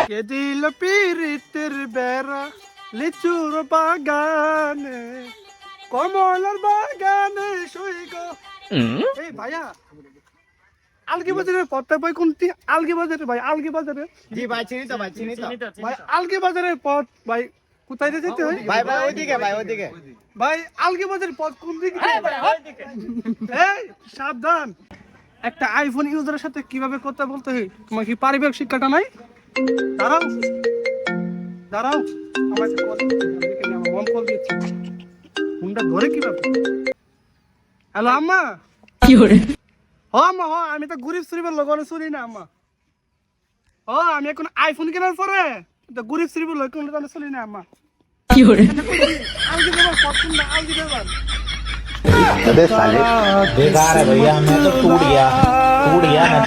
কে দিল পিরিতের বেড়া লিচুর বাগানে কমলার বাগানে শুই গো। এই ভাইয়া আলগি বাজারের পথটা ভাই কোনটি? আলগি বাজারে ভাই, আলগি বাজারে। জি ভাই চিনি তো ভাই, চিনি তো ভাই আলগি বাজারের পথ ভাই কোথায় যেতে হয়? ভাই ভাই ওইদিকে ভাই, ওইদিকে ভাই আলগি বাজারের পথ কোন দিকে? এই সাবধান, একটা আইফোন ইউজারের সাথে কিভাবে কথা বলতে হয় তোমার কি পারিবারিক শিক্ষাটা নাই? দাঁড়াও দাঁড়াও, আমার একটা কথা বলতে হবে, আমার মন কল দিচ্ছে, ফোনটা ধরে কিভাবে? হ্যালো আম্মা। কি করে? হ আম্মা হ, আমি তো গরিব শরীফের লোক শুনি না আম্মা। ও আমি এখন আইফোন কেনার পরে তো গরিব শরীফের লোক শুনি না আম্মা। কি করে? আলগি দেবার পছন্দ না, আলগি দেবার। अबे साले बेकार है भैया, मैं तो टूट गया मैं।